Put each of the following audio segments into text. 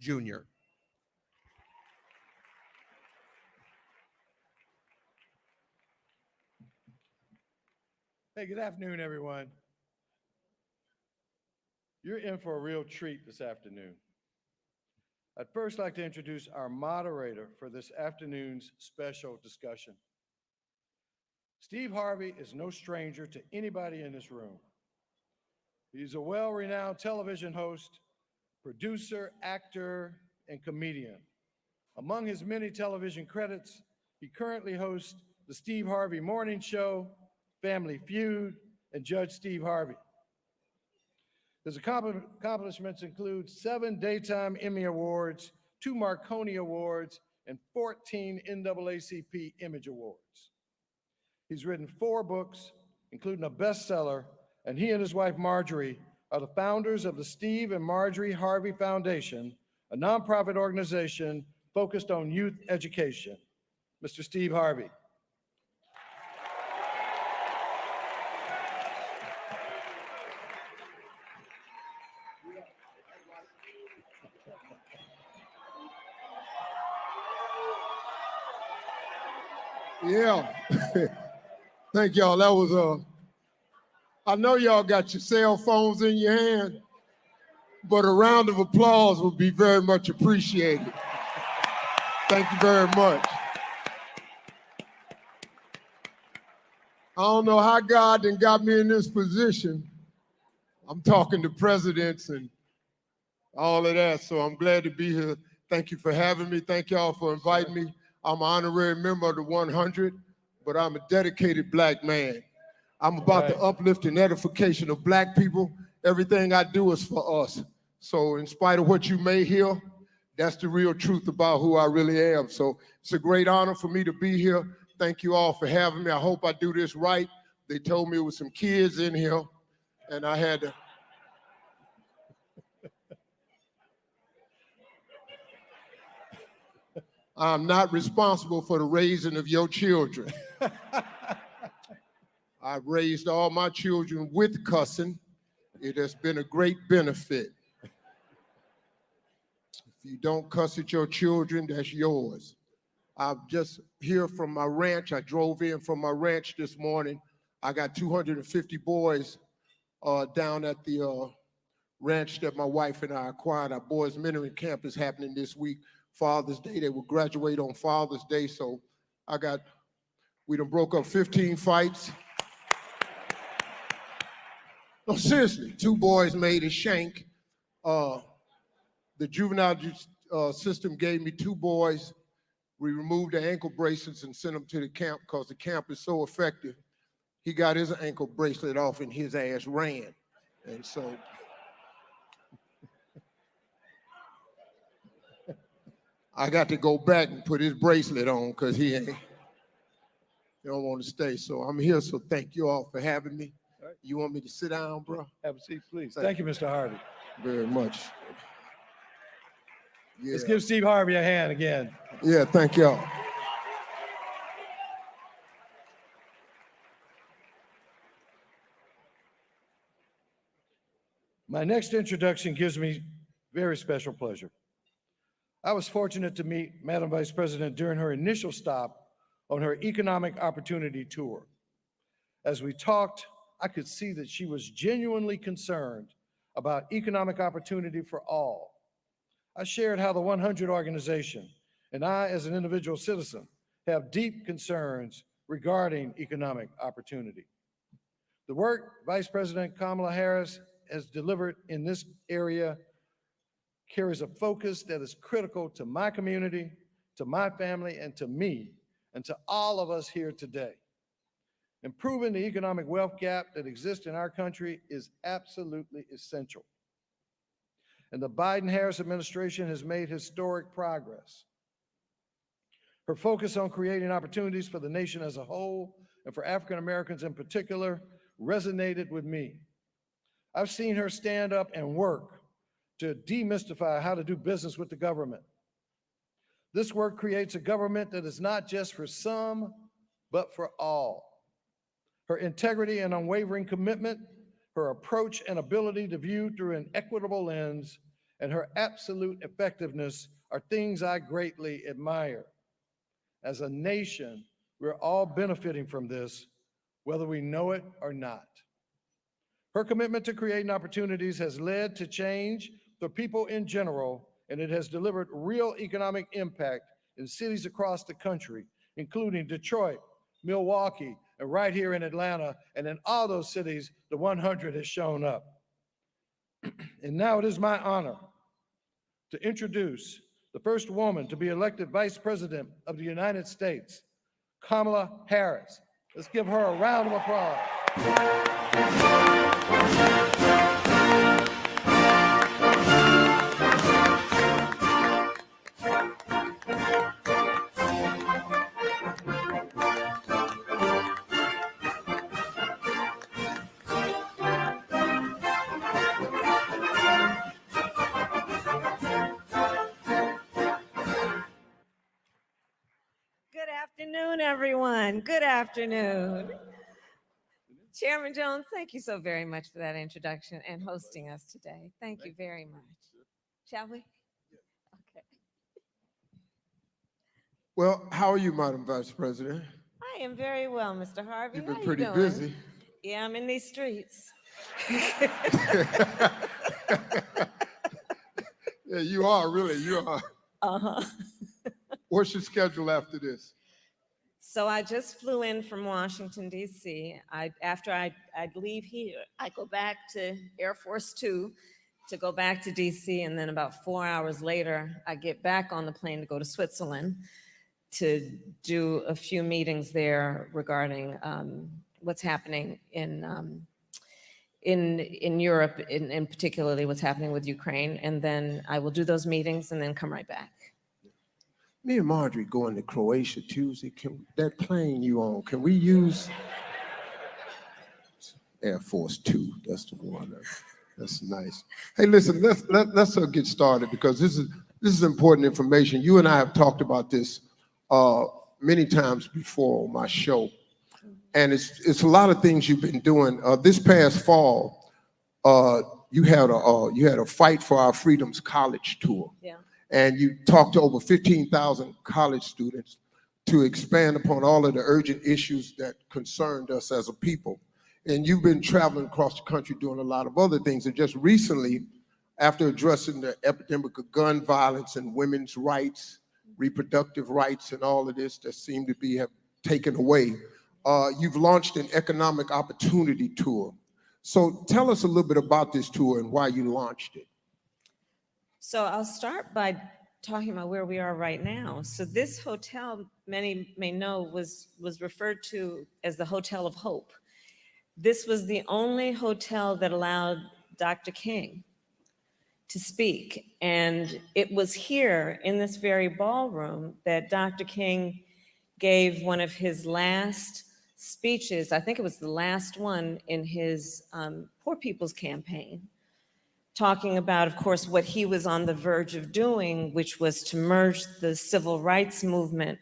Jr. Hey, good afternoon, everyone. You're in for a real treat this afternoon. I'd first like to introduce our moderator for this afternoon's special discussion. Steve Harvey is no stranger to anybody in this room. He's a well-renowned television host, producer, actor, and comedian. Among his many television credits, he currently hosts the Steve Harvey Morning Show, Family Feud, and Judge Steve Harvey. His accomplishments include 7 Daytime Emmy Awards, 2 Marconi Awards, and 14 NAACP Image Awards. He's written 4 books, including a bestseller, and he and his wife Marjorie are the founders of the Steve and Marjorie Harvey Foundation, a nonprofit organization focused on youth education. Mr. Steve Harvey. Yeah. Thank y'all. That was I know y'all got your cell phones in your hand, but a round of applause would be very much appreciated. Thank you very much. I don't know how God done got me in this position. I'm talking to presidents and all of that, so I'm glad to be here. Thank you for having me. Thank y'all for inviting me. I'm an honorary member of the 100, but I'm a dedicated Black man. I'm about the uplift and edification of Black people. Everything I do is for us. So in spite of what you may hear, that's the real truth about who I really am. So it's a great honor for me to be here. Thank you all for having me. I hope I do this right. They told me there was some kids in here, and I had to. I'm not responsible for the raising of your children. I've raised all my children with cussing. It has been a great benefit. If you don't cuss at your children, that's yours. I'm just here from my ranch. I drove in from my ranch this morning. I got 250 boys down at the ranch that my wife and I acquired. Our boys' mentoring camp is happening this week. Father's Day, they will graduate on Father's Day. So we done broke up 15 fights. No, seriously, 2 boys made a shank. The juvenile system gave me 2 boys. We removed the ankle bracelets and sent them to the camp because the camp is so effective. He got his ankle bracelet off and his ass ran. And so I got to go back and put his bracelet on because he don't want to stay. So I'm here, so thank you all for having me. All right. You want me to sit down, bro? Have a seat, please. Thank you, Mr. Harvey. Very much. Yeah. Let's give Steve Harvey a hand again. Yeah, thank y'all. My next introduction gives me very special pleasure. I was fortunate to meet Madam Vice President during her initial stop on her economic opportunity tour. As we talked, I could see that she was genuinely concerned about economic opportunity for all. I shared how the 100 organization and I, as an individual citizen, have deep concerns regarding economic opportunity. The work Vice President Kamala Harris has delivered in this area carries a focus that is critical to my community, to my family, and to me, and to all of us here today. Improving the economic wealth gap that exists in our country is absolutely essential. And the Biden-Harris administration has made historic progress. Her focus on creating opportunities for the nation as a whole, and for African Americans in particular, resonated with me. I've seen her stand up and work to demystify how to do business with the government. This work creates a government that is not just for some, but for all. Her integrity and unwavering commitment, her approach and ability to view through an equitable lens and her absolute effectiveness are things I greatly admire. As a nation, we're all benefiting from this, whether we know it or not. Her commitment to creating opportunities has led to change for people in general, and it has delivered real economic impact in cities across the country, including Detroit, Milwaukee, and right here in Atlanta, and in all those cities, the 100 has shown up. And now it is my honor to introduce the first woman to be elected Vice President of the United States, Kamala Harris. Let's give her a round of applause. Good afternoon, everyone. Good afternoon. Chairman Jones, thank you so very much for that introduction and hosting us today. Thank you very much. Shall we? Okay. Well, how are you, Madam Vice President? I am very well, Mr. Harvey. You've How been you pretty doing? busy. Yeah, I'm in these streets. Yeah, you are, really, you are. Uh-huh. What's your schedule after this? So I just flew in from Washington, D.C. After I'd leave here, I go back to Air Force Two to go back to D.C., and then about 4 hours later, I get back on the plane to go to Switzerland to do a few meetings there regarding what's happening in Europe, and particularly what's happening with Ukraine. And then I will do those meetings and then come right back. Me and Marjorie going to Croatia Tuesday. That plane you on, can we use Air Force Two? That's the one. That's nice. Hey, listen, let's get started, because this is important information. You and I have talked about this many times before on my show, and it's a lot of things you've been doing. This past fall, you had a Fight for Our Freedoms college tour. Yeah. And you talked to over 15,000 college students to expand upon all of the urgent issues that concerned us as a people. And you've been traveling across the country doing a lot of other things. And just recently, after addressing the epidemic of gun violence and women's rights, reproductive rights, and all of this that seem to be have taken away, you've launched an economic opportunity tour. So tell us a little bit about this tour and why you launched it. So I'll start by talking about where we are right now. So this hotel, many may know, was referred to as the Hotel of Hope. This was the only hotel that allowed Dr. King to speak. And it was here in this very ballroom that Dr. King gave one of his last speeches. I think it was the last one in his Poor People's Campaign, talking about, of course, what he was on the verge of doing, which was to merge the civil rights movement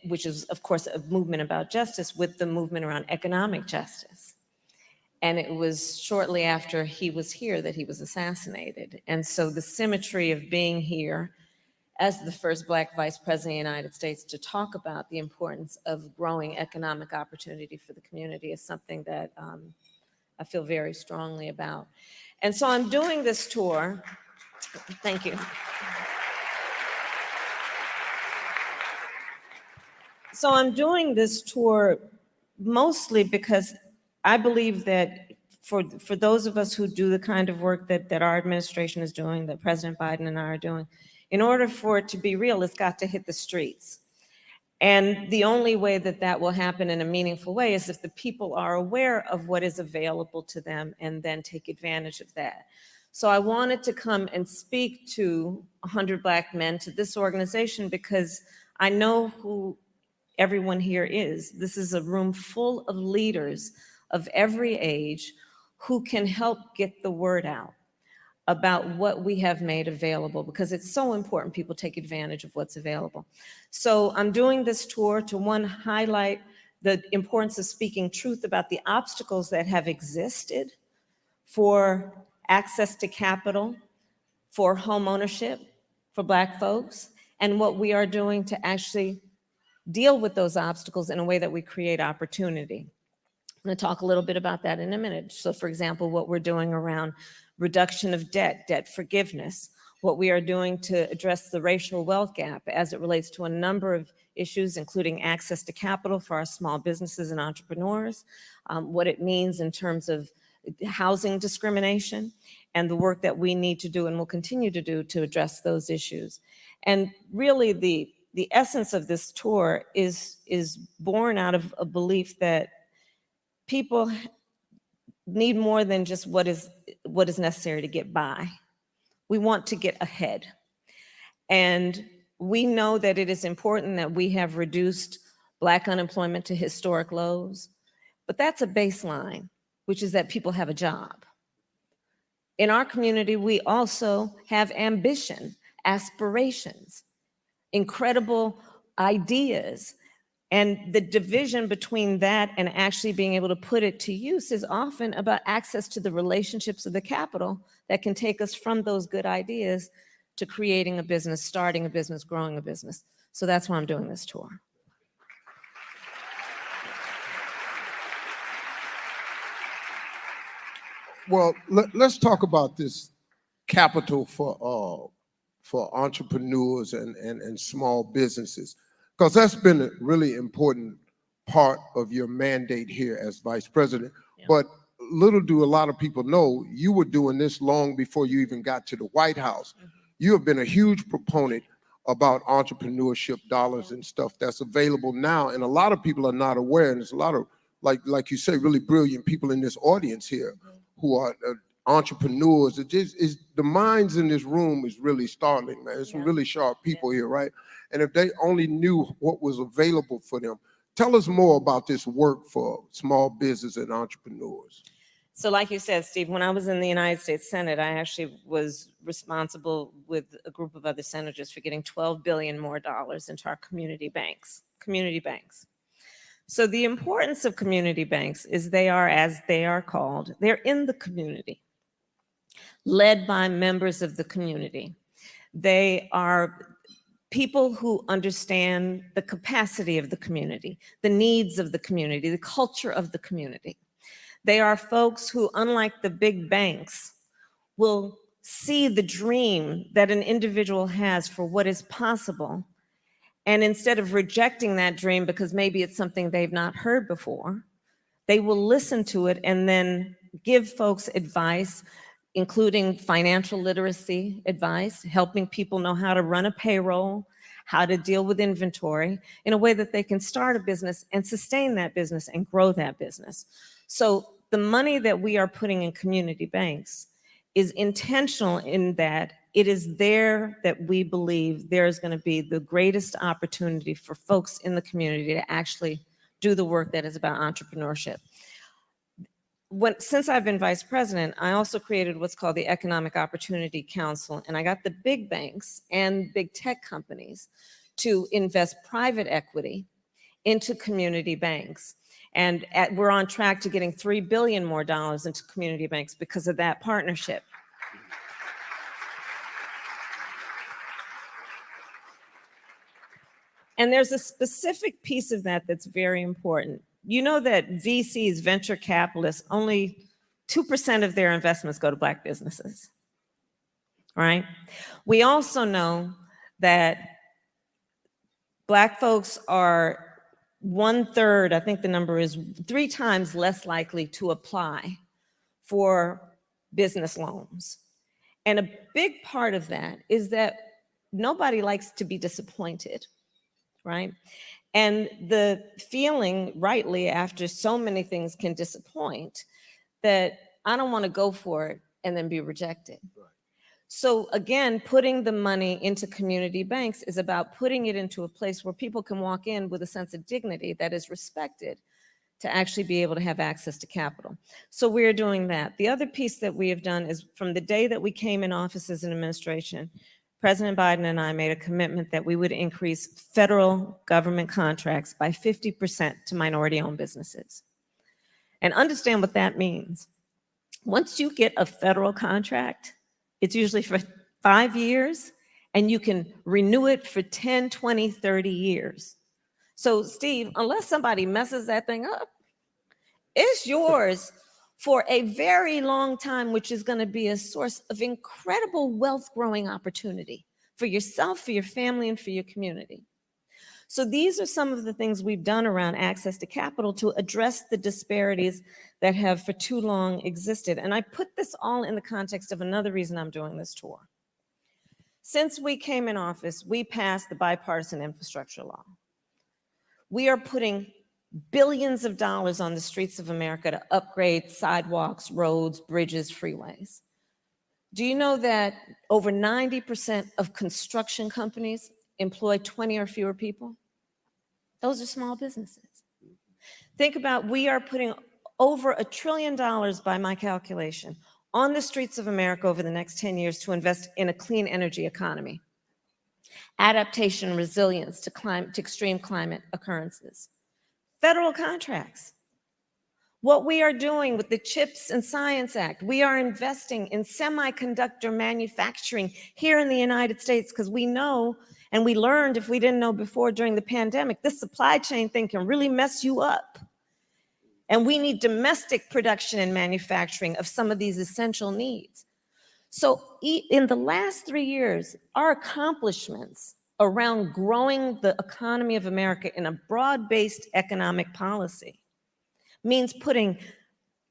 which is, of course, a movement about justice, with the movement around economic justice. And it was shortly after he was here that he was assassinated. And so the symmetry of being here as the first Black Vice President of the United States to talk about the importance of growing economic opportunity for the community is something that I feel very strongly about. And so I'm doing this tour. Thank you. So I'm doing this tour mostly because I believe that for those of us who do the kind of work that our administration is doing, that President Biden and I are doing, in order for it to be real, it's got to hit the streets. And the only way that that will happen in a meaningful way is if the people are aware of what is available to them and then take advantage of that. So I wanted to come and speak to 100 Black men, to this organization, because I know who everyone here is. This is a room full of leaders of every age who can help get the word out about what we have made available, because it's so important people take advantage of what's available. So I'm doing this tour to, one, highlight the importance of speaking truth about the obstacles that have existed for access to capital for home ownership for Black folks, and what we are doing to actually deal with those obstacles in a way that we create opportunity. I'm going to talk a little bit about that in a minute. So for example, what we're doing around reduction of debt, debt forgiveness, what we are doing to address the racial wealth gap as it relates to a number of issues, including access to capital for our small businesses and entrepreneurs, what it means in terms of housing discrimination, and the work that we need to do and will continue to do to address those issues. And really the essence of this tour is born out of a belief that people need more than just what is necessary to get by. We want to get ahead. And we know that it is important that we have reduced Black unemployment to historic lows, but that's a baseline, which is that people have a job. In our community, we also have ambition, aspirations, incredible ideas. And the division between that and actually being able to put it to use is often about access to the relationships of the capital that can take us from those good ideas to creating a business, starting a business, growing a business. So that's why I'm doing this tour. Well, let's talk about this capital for entrepreneurs and small businesses, because that's been a really important part of your mandate here as vice president. Yeah. But little do a lot of people know, you were doing this long before you even got to the White House. Mm-hmm. You have been a huge proponent about entrepreneurship dollars and stuff that's available now, and a lot of people are not aware, and there's a lot of, like you say, really brilliant people in this audience here. Mm-hmm. Who are entrepreneurs. It is the minds in this room is really startling, man. There's some really sharp people here, right? And if they only knew what was available for them. Tell us more about this work for small business and entrepreneurs. So like you said, Steve, when I was in the United States Senate, I actually was responsible with a group of other senators for getting $12 billion more into our community banks. So the importance of community banks is they are, as they are called, they're in the community, led by members of the community. They are people who understand the capacity of the community, the needs of the community, the culture of the community. They are folks who, unlike the big banks, will see the dream that an individual has for what is possible. And instead of rejecting that dream because maybe it's something they've not heard before, they will listen to it and then give folks advice, including financial literacy advice, helping people know how to run a payroll, how to deal with inventory in a way that they can start a business and sustain that business and grow that business. So the money that we are putting in community banks is intentional in that it is there that we believe there is going to be the greatest opportunity for folks in the community to actually do the work that is about entrepreneurship. Since I've been vice president, I also created what's called the Economic Opportunity Council, and I got the big banks and big tech companies to invest private equity into community banks. And we're on track to getting $3 billion more into community banks because of that partnership. And there's a specific piece of that that's very important. You know that VCs, venture capitalists, only 2% of their investments go to Black businesses, right? We also know that Black folks are 1/3, I think the number is 3 times less likely to apply for business loans. And a big part of that is that nobody likes to be disappointed, right? And the feeling, rightly, after so many things can disappoint, that I don't want to go for it and then be rejected. Right. So again, putting the money into community banks is about putting it into a place where people can walk in with a sense of dignity that is respected to actually be able to have access to capital. So we're doing that. The other piece that we have done is from the day that we came in office as an administration, President Biden and I made a commitment that we would increase federal government contracts by 50% to minority-owned businesses. And understand what that means. Once you get a federal contract, it's usually for 5 years, and you can renew it for 10, 20, 30 years. So, Steve, unless somebody messes that thing up, it's yours for a very long time, which is going to be a source of incredible wealth growing opportunity for yourself, for your family, and for your community. So these are some of the things we've done around access to capital to address the disparities that have for too long existed. And I put this all in the context of another reason I'm doing this tour. Since we came in office, we passed the bipartisan infrastructure law. We are putting billions of dollars on the streets of America to upgrade sidewalks, roads, bridges, freeways. Do you know that over 90% of construction companies employ 20 or fewer people? Those are small businesses. Think about, we are putting over $1 trillion, by my calculation, on the streets of America over the next 10 years to invest in a clean energy economy, adaptation, resilience to extreme climate occurrences. Federal contracts. What we are doing with the CHIPS and Science Act, we are investing in semiconductor manufacturing here in the United States because we know, and we learned if we didn't know before during the pandemic, this supply chain thing can really mess you up. And we need domestic production and manufacturing of some of these essential needs. So in the last 3 years, our accomplishments around growing the economy of America in a broad-based economic policy means putting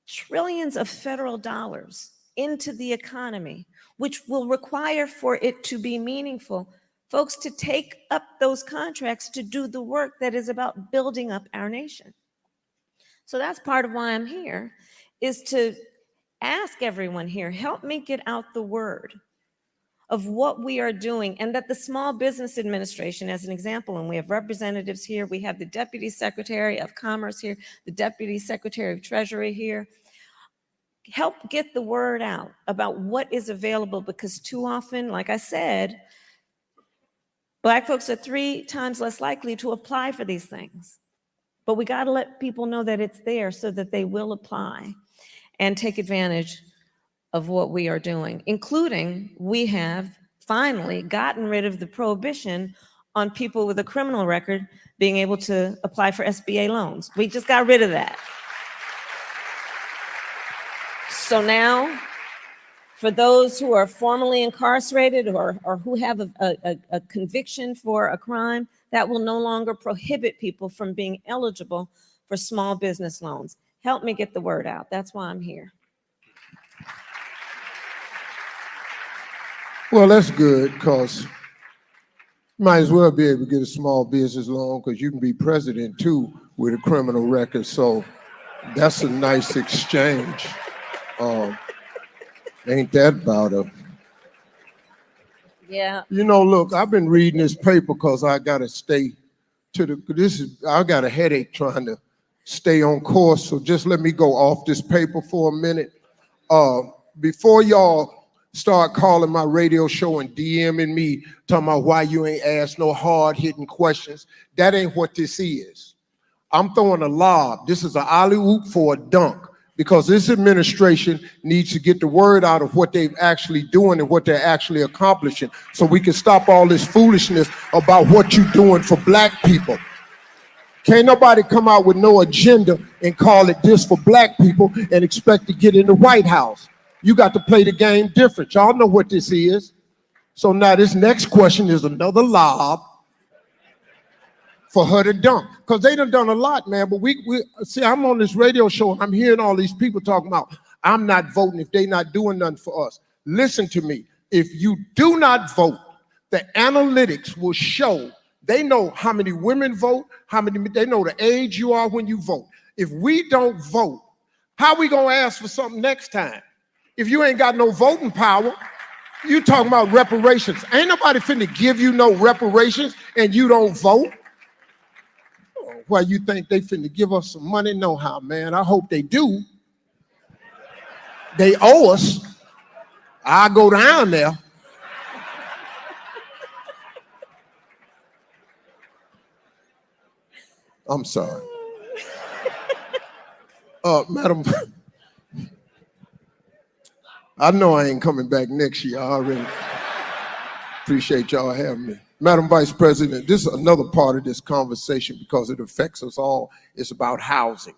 trillions of federal dollars into the economy, which will require for it to be meaningful, folks to take up those contracts to do the work that is about building up our nation. So that's part of why I'm here, is to ask everyone here, help me get out the word of what we are doing, and that the Small Business Administration, as an example, and we have representatives here, we have the Deputy Secretary of Commerce here, the Deputy Secretary of Treasury here, help get the word out about what is available, because too often, like I said, Black folks are 3 times less likely to apply for these things. But we got to let people know that it's there so that they will apply and take advantage of what we are doing, including we have finally gotten rid of the prohibition on people with a criminal record being able to apply for SBA loans. We just got rid of that. So now, for those who are formerly incarcerated or who have a conviction for a crime, that will no longer prohibit people from being eligible for small business loans. Help me get the word out. That's why I'm here. Well, that's good, because you might as well be able to get a small business loan, because you can be president too with a criminal record. So that's a nice exchange. Ain't that about it? Yeah. You know, look, I've been reading this paper because I gotta stay to the, I got a headache trying to stay on course. So just let me go off this paper for a minute. Before y'all start calling my radio show and DMing me, talking about why you ain't asked no hard-hitting questions, that ain't what this is. I'm throwing a lob. This is an alley-oop for a dunk, because this administration needs to get the word out of what they're actually doing and what they're actually accomplishing, so we can stop all this foolishness about what you're doing for Black people. Can't nobody come out with no agenda and call it this for Black people and expect to get in the White House. You got to play the game different. Y'all know what this is. So now this next question is another lob for her to dunk, because they done a lot, man. But we see, I'm on this radio show and I'm hearing all these people talking about, I'm not voting if they not doing nothing for us. Listen to me. If you do not vote, the analytics will show, they know how many women vote, they know the age you are when you vote. If we don't vote, how we gonna ask for something next time? If you ain't got no voting power, you talking about reparations. Ain't nobody finna give you no reparations and you don't vote. Why you think they finna give us some money? No how, man. I hope they do. They owe us. I'll go down there. I'm sorry. Madam I know I ain't coming back next year. I already appreciate y'all having me. Madam Vice President, this is another part of this conversation because it affects us all. It's about housing.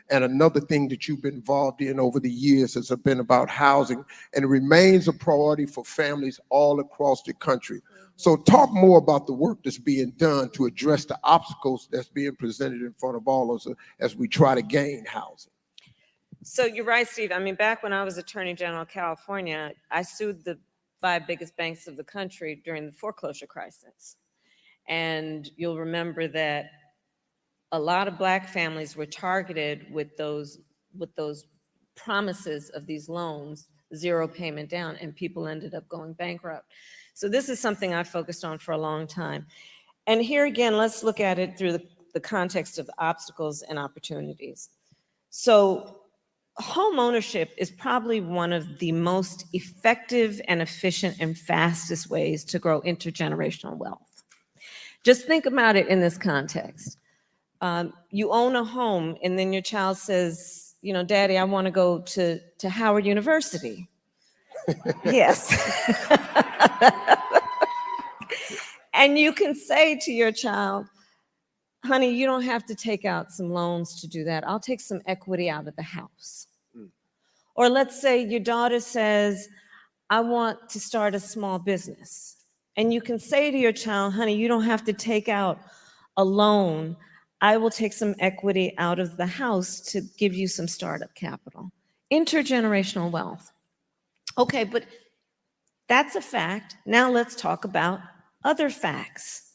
And another thing that you've been involved in over the years has been about housing, and it remains a priority for families all across the country. So talk more about the work that's being done to address the obstacles that's being presented in front of all of us as we try to gain housing. So you're right, Steve. I mean, back when I was Attorney General of California, I sued the 5 biggest banks of the country during the foreclosure crisis. And you'll remember that a lot of Black families were targeted with those promises of these loans, 0 payment down, and people ended up going bankrupt. So this is something I focused on for a long time. And here again, let's look at it through the context of obstacles and opportunities. So home ownership is probably one of the most effective and efficient and fastest ways to grow intergenerational wealth. Just think about it in this context. You own a home and then your child says, you know, Daddy, I want to go to Howard University. Yes. And you can say to your child, honey, you don't have to take out some loans to do that. I'll take some equity out of the house. Or let's say your daughter says, I want to start a small business. And you can say to your child, honey, you don't have to take out a loan. I will take some equity out of the house to give you some startup capital. Intergenerational wealth. Okay, but that's a fact. Now let's talk about other facts.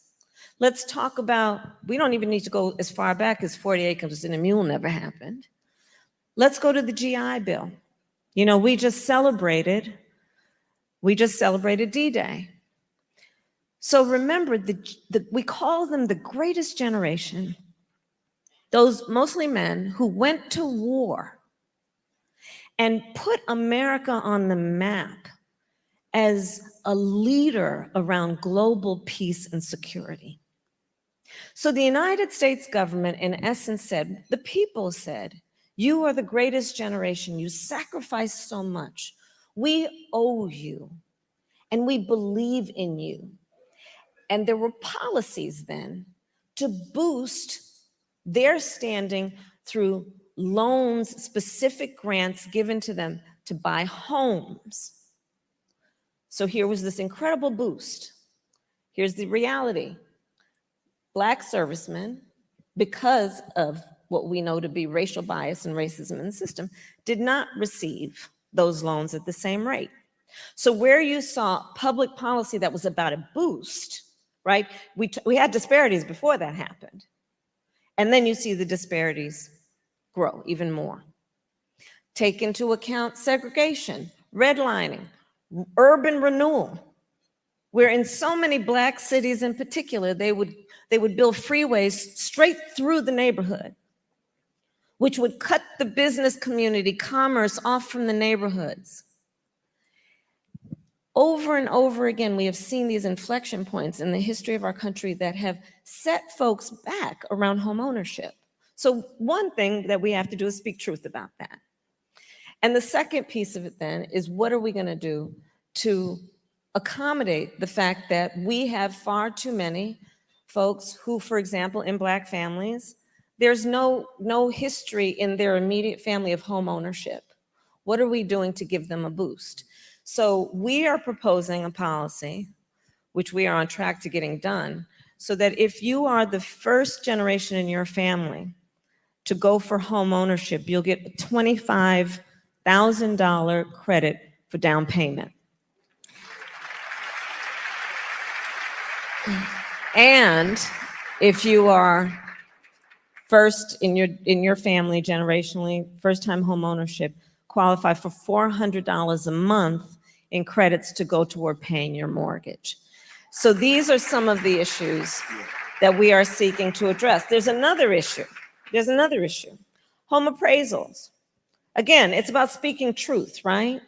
Let's talk about, we don't even need to go as far back as 40 acres and a mule never happened. Let's go to the GI Bill. You know, we just celebrated D-Day. So remember, we call them the greatest generation, those mostly men who went to war and put America on the map as a leader around global peace and security. So the United States government, in essence, said, the people said, you are the greatest generation. You sacrificed so much. We owe you, and we believe in you. And there were policies then to boost their standing through loans, specific grants given to them to buy homes. So here was this incredible boost. Here's the reality. Black servicemen, because of what we know to be racial bias and racism in the system, did not receive those loans at the same rate. So where you saw public policy that was about a boost, right? We had disparities before that happened. And then you see the disparities grow even more. Take into account segregation, redlining, urban renewal, where in so many Black cities in particular, they would build freeways straight through the neighborhood, which would cut the business community, commerce off from the neighborhoods. Over and over again, we have seen these inflection points in the history of our country that have set folks back around home ownership. So one thing that we have to do is speak truth about that. And the second piece of it then is, what are we going to do to accommodate the fact that we have far too many folks who, for example, in Black families, there's no history in their immediate family of home ownership. What are we doing to give them a boost? So we are proposing a policy, which we are on track to getting done, so that if you are the first generation in your family to go for home ownership, you'll get a $25,000 credit for down payment. And if you are first in your family generationally, first-time home ownership, qualify for $400 a month in credits to go toward paying your mortgage. So these are some of the issues that we are seeking to address. There's another issue. Home appraisals. Again, it's about speaking truth, right?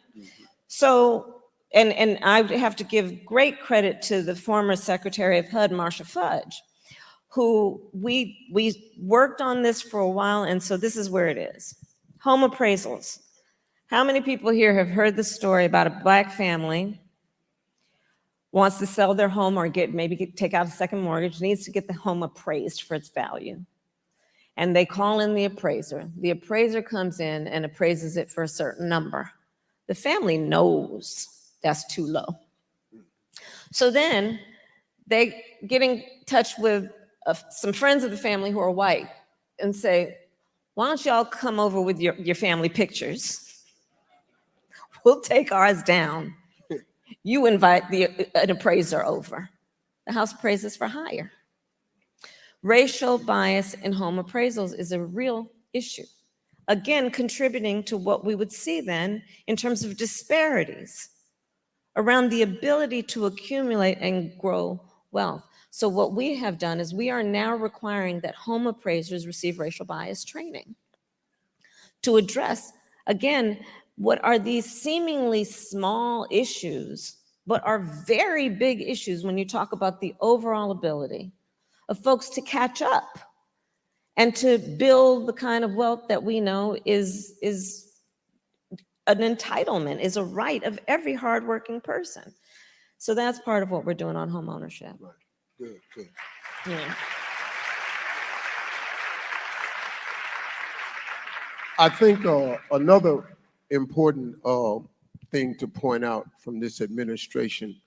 So, and I have to give great credit to the former Secretary of HUD, Marcia Fudge, who we worked on this for a while, and so this is where it is. Home appraisals. How many people here have heard the story about a Black family wants to sell their home or take out a second mortgage, needs to get the home appraised for its value? And they call in the appraiser. The appraiser comes in and appraises it for a certain number. The family knows that's too low. So then they get in touch with some friends of the family who are white and say, why don't y'all come over with your family pictures? We'll take ours down. You invite an appraiser over. The house appraises for higher. Racial bias in home appraisals is a real issue. Again, contributing to what we would see then in terms of disparities around the ability to accumulate and grow wealth. So what we have done is we are now requiring that home appraisers receive racial bias training to address, again, what are these seemingly small issues, but are very big issues when you talk about the overall ability of folks to catch up and to build the kind of wealth that we know is an entitlement, is a right of every hardworking person. So that's part of what we're doing on home ownership. Right. Good, good. Yeah. I think another important thing to point out from this administration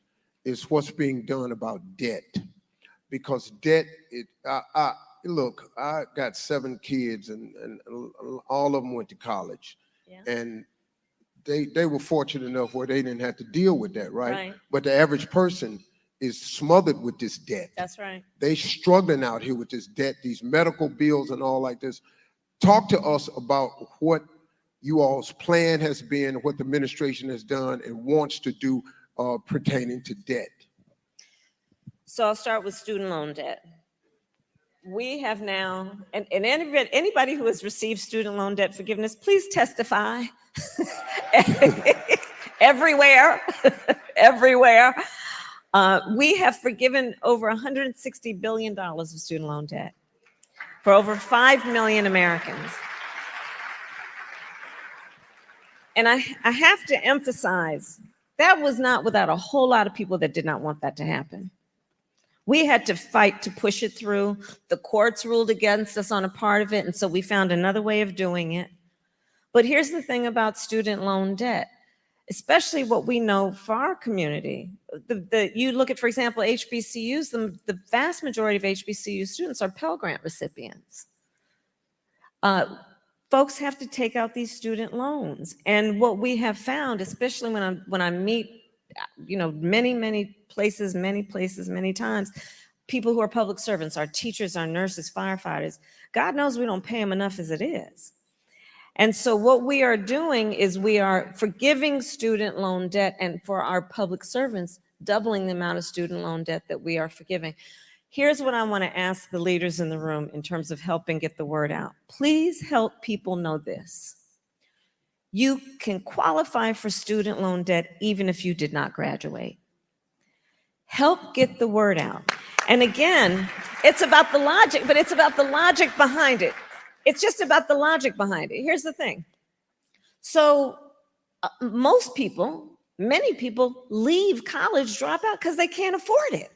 is what's being done about debt. Because debt, look, I got 7 kids and all of them went to college. Yeah. And they were fortunate enough where they didn't have to deal with that, right? Right. But the average person is smothered with this debt. That's right. They struggling out here with this debt, these medical bills and all like this. Talk to us about what you all's plan has been, what the administration has done and wants to do pertaining to debt. So I'll start with student loan debt. We have now, and anybody who has received student loan debt forgiveness, please testify. Everywhere, everywhere. We have forgiven over $160 billion of student loan debt for over 5 million Americans. And I have to emphasize, that was not without a whole lot of people that did not want that to happen. We had to fight to push it through. The courts ruled against us on a part of it, and so we found another way of doing it. But here's the thing about student loan debt, especially what we know for our community. You look at, for example, HBCUs, the vast majority of HBCU students are Pell Grant recipients. Folks have to take out these student loans. And what we have found, especially when I meet, many places, many times, people who are public servants, our teachers, our nurses, firefighters, God knows we don't pay them enough as it is. And so what we are doing is we are forgiving student loan debt, and for our public servants, doubling the amount of student loan debt that we are forgiving. Here's what I want to ask the leaders in the room in terms of helping get the word out. Please help people know this. You can qualify for student loan debt even if you did not graduate. Help get the word out. And again, it's about the logic, but it's about the logic behind it. It's just about the logic behind it. Here's the thing. So most people, many people leave college, drop out because they can't afford it.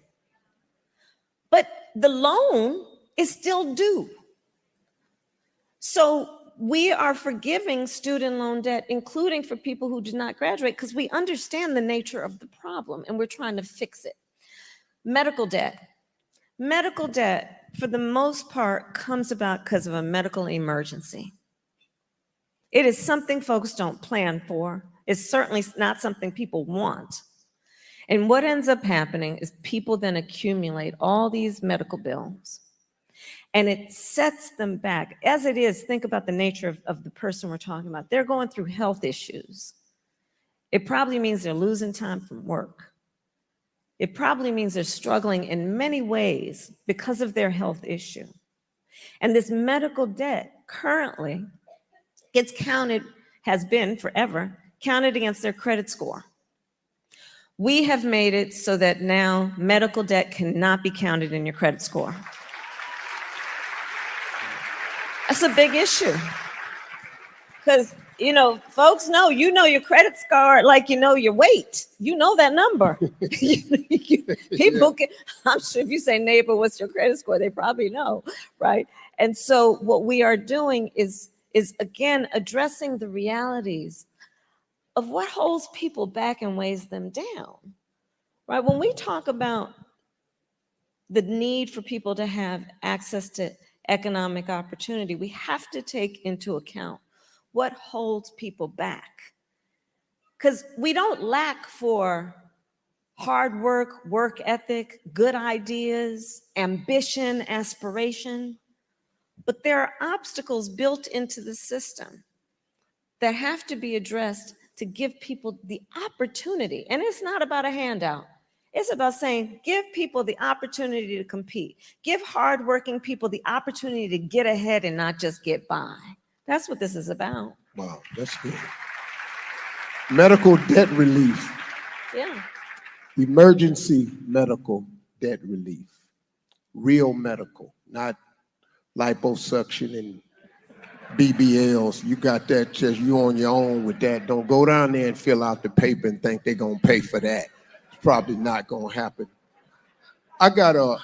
But the loan is still due. So we are forgiving student loan debt, including for people who did not graduate, because we understand the nature of the problem and we're trying to fix it. Medical debt. Medical debt, for the most part, comes about because of a medical emergency. It is something folks don't plan for. It's certainly not something people want. And what ends up happening is people then accumulate all these medical bills, and it sets them back. As it is, think about the nature of the person we're talking about. They're going through health issues. It probably means they're losing time from work. It probably means they're struggling in many ways because of their health issue. And this medical debt currently gets counted, has been forever, counted against their credit score. We have made it so that now medical debt cannot be counted in your credit score. That's a big issue. Because you know, folks know, you know your credit score, like you know your weight. You know that number. People can, I'm sure if you say, neighbor, what's your credit score? They probably know, right? And so what we are doing is again addressing the realities of what holds people back and weighs them down, right? When we talk about the need for people to have access to economic opportunity, we have to take into account what holds people back. Because we don't lack for hard work, work ethic, good ideas, ambition, aspiration, but there are obstacles built into the system that have to be addressed to give people the opportunity. And it's not about a handout. It's about saying, give people the opportunity to compete. Give hardworking people the opportunity to get ahead and not just get by. That's what this is about. Wow, that's good. Medical debt relief. Yeah. Emergency medical debt relief. Real medical, not liposuction and BBLs. You got that, just you on your own with that. Don't go down there and fill out the paper and think they're gonna pay for that. It's probably not gonna happen. I got a,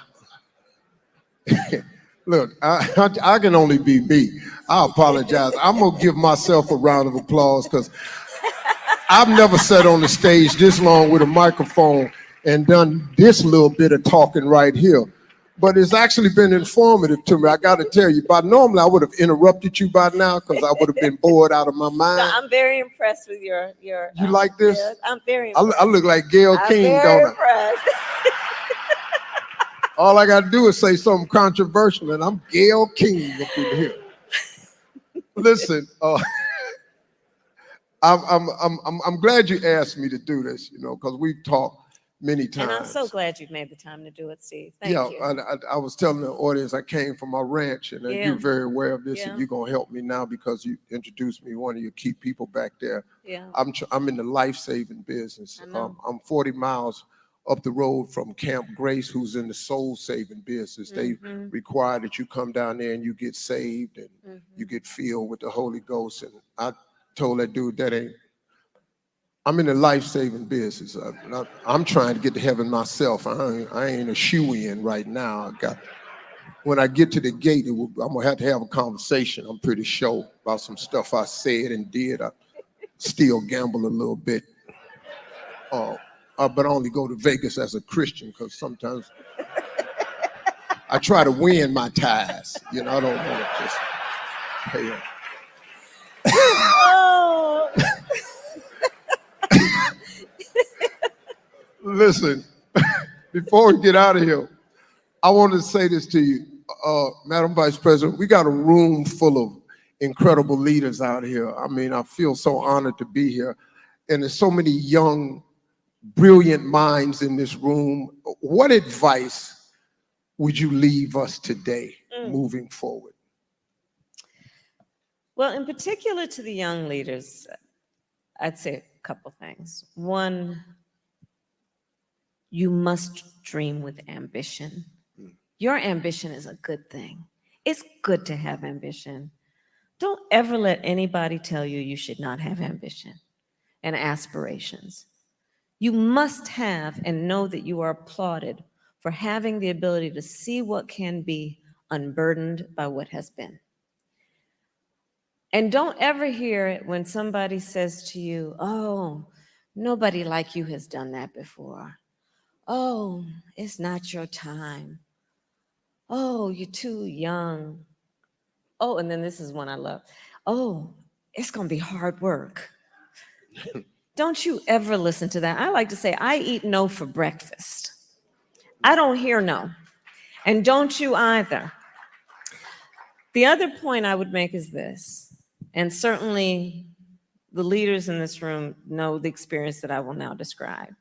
look, I can only be me. I apologize. I'm gonna give myself a round of applause because I've never sat on the stage this long with a microphone and done this little bit of talking right here. But it's actually been informative to me. I got to tell you, normally I would have interrupted you by now because I would have been bored out of my mind. No, I'm very impressed with your. You like this? Yeah, I'm very impressed. I look like Gayle King, don't I? Impressed. All I got to do is say something controversial, and I'm Gayle King up in here. Listen, I'm glad you asked me to do this, you know, because we've talked many times. And I'm so glad you've made the time to do it, Steve. Thank you. I was telling the audience I came from my ranch, and you're very aware of this, and you're gonna help me now because you introduced me one of your key people back there. Yeah. I'm in the life-saving business. I'm 40 miles up the road from Camp Grace, who's in the soul-saving business. They require that you come down there and you get saved and you get filled with the Holy Ghost. And I told that dude that ain't. I'm in the life-saving business. I'm trying to get to heaven myself. I ain't a shoe-in right now. When I get to the gate, I'm gonna have a conversation, I'm pretty sure, about some stuff I said and did. I still gamble a little bit. But I only go to Vegas as a Christian because sometimes I try to win my ties. You know, I don't want to just pay up. Oh. Listen, before we get out of here, I want to say this to you, Madam Vice President. We got a room full of incredible leaders out here. I mean, I feel so honored to be here. And there's so many young, brilliant minds in this room. What advice would you leave us today moving forward? Well, in particular to the young leaders, I'd say a couple things. One, you must dream with ambition. Your ambition is a good thing. It's good to have ambition. Don't ever let anybody tell you you should not have ambition and aspirations. You must have and know that you are applauded for having the ability to see what can be unburdened by what has been. And don't ever hear it when somebody says to you, oh, nobody like you has done that before. Oh, it's not your time. Oh, you're too young. Oh, and then this is one I love. Oh, it's going to be hard work. Don't you ever listen to that. I like to say, I eat no for breakfast. I don't hear no. And don't you either. The other point I would make is this, and certainly the leaders in this room know the experience that I will now describe.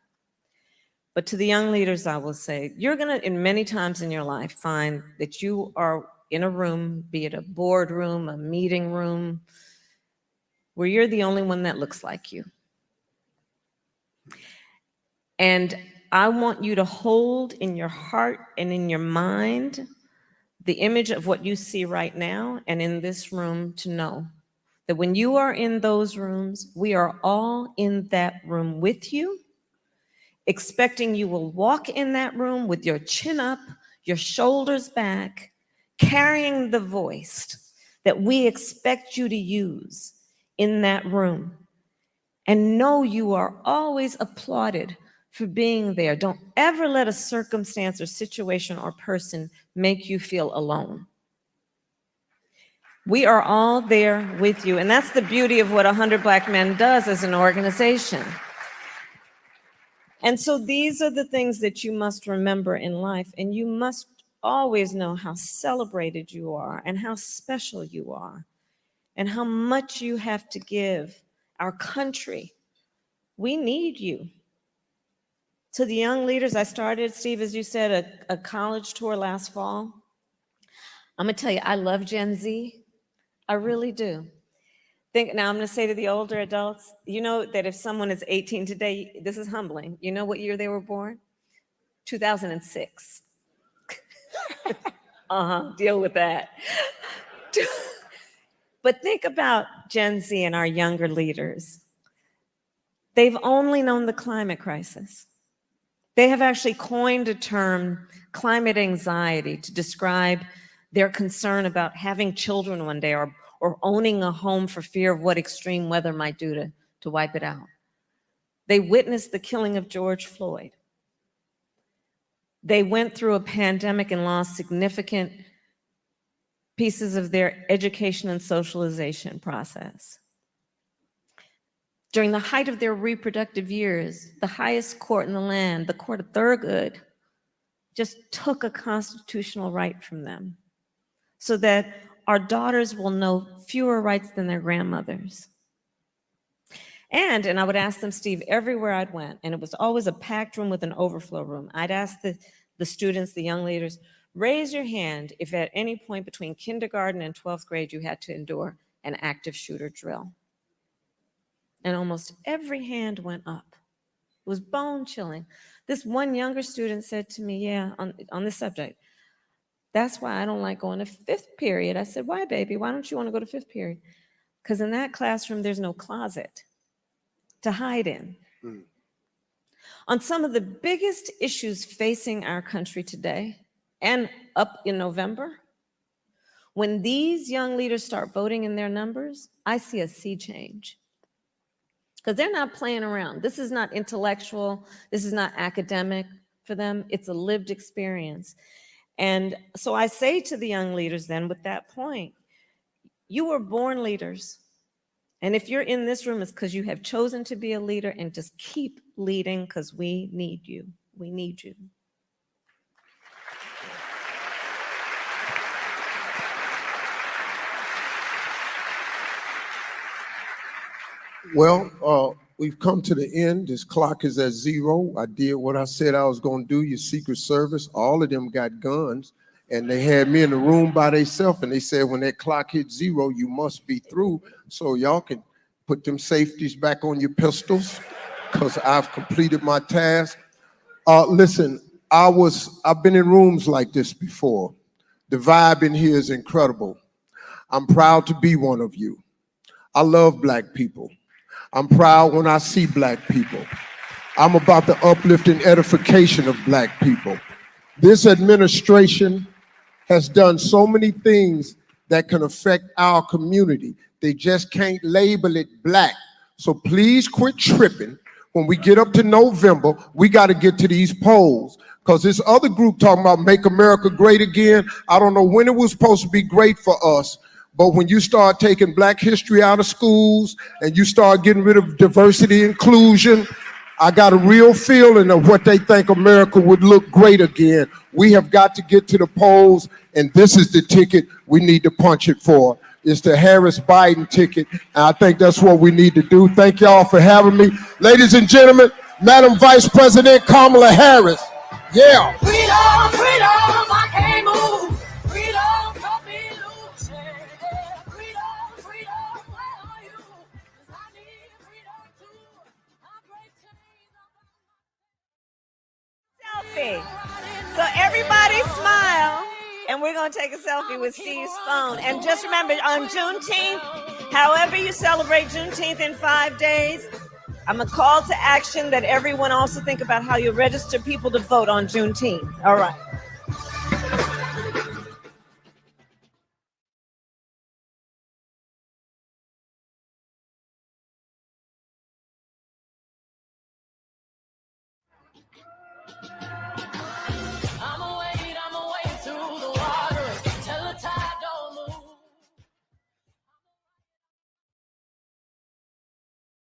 But to the young leaders, I will say, you're going to, in many times in your life, find that you are in a room, be it a boardroom, a meeting room, where you're the only one that looks like you. And I want you to hold in your heart and in your mind the image of what you see right now and in this room to know that when you are in those rooms, we are all in that room with you, expecting you will walk in that room with your chin up, your shoulders back, carrying the voice that we expect you to use in that room. And know you are always applauded for being there. Don't ever let a circumstance or situation or person make you feel alone. We are all there with you, and that's the beauty of what 100 Black Men does as an organization. And so these are the things that you must remember in life, and you must always know how celebrated you are and how special you are and how much you have to give our country. We need you. To the young leaders, I started, Steve, as you said, a college tour last fall. I'm gonna tell you, I love Gen Z. I really do. Now I'm gonna say to the older adults, you know that if someone is 18 today, this is humbling. You know what year they were born? 2006. Deal with that. But think about Gen Z and our younger leaders. They've only known the climate crisis. They have actually coined a term, climate anxiety, to describe their concern about having children one day or owning a home for fear of what extreme weather might do to wipe it out. They witnessed the killing of George Floyd. They went through a pandemic and lost significant pieces of their education and socialization process. During the height of their reproductive years, the highest court in the land, the Court of Thurgood, just took a constitutional right from them so that our daughters will know fewer rights than their grandmothers. And I would ask them, Steve, everywhere I'd went, and it was always a packed room with an overflow room, I'd ask the students, the young leaders, raise your hand if at any point between kindergarten and 12th grade you had to endure an active shooter drill. And almost every hand went up. It was bone chilling. This one younger student said to me, yeah, on this subject, that's why I don't like going to fifth period. I said, why, baby? Why don't you want to go to fifth period? Because in that classroom, there's no closet to hide in. On some of the biggest issues facing our country today and up in November, when these young leaders start voting in their numbers, I see a sea change. Because they're not playing around. This is not intellectual. This is not academic for them. It's a lived experience. And so I say to the young leaders then with that point, you were born leaders. And if you're in this room, it's because you have chosen to be a leader, and just keep leading because we need you. We need you. Well, we've come to the end. This clock is at 0. I did what I said I was going to do. Your Secret Service, all of them got guns, and they had me in the room by themselves, and they said when that clock hits 0, you must be through. So y'all can put them safeties back on your pistols because I've completed my task. Listen, I've been in rooms like this before. The vibe in here is incredible. I'm proud to be one of you. I love Black people. I'm proud when I see Black people. I'm about the uplift and edification of Black people. This administration has done so many things that can affect our community. They just can't label it Black. So please quit tripping. When we get up to November, we got to get to these polls, because this other group talking about make America great again. I don't know when it was supposed to be great for us, but when you start taking Black history out of schools and you start getting rid of diversity inclusion, I got a real feeling of what they think America would look great again. We have got to get to the polls, and this is the ticket we need to punch it for. It's the Harris-Biden ticket, and I think that's what we need to do. Thank y'all for having me. Ladies and gentlemen, Madam Vice President Kamala Harris. Yeah. Freedom, freedom, I can't move. Freedom, don't be losing. Freedom, freedom, where are you? 'Cause I need freedom too. I break chains. Selfie. So everybody smile. And we're going to take a selfie with Steve's phone. And just remember, on Juneteenth, however you celebrate Juneteenth in 5 days, I'm a call to action that everyone also think about how you register people to vote on Juneteenth. All right.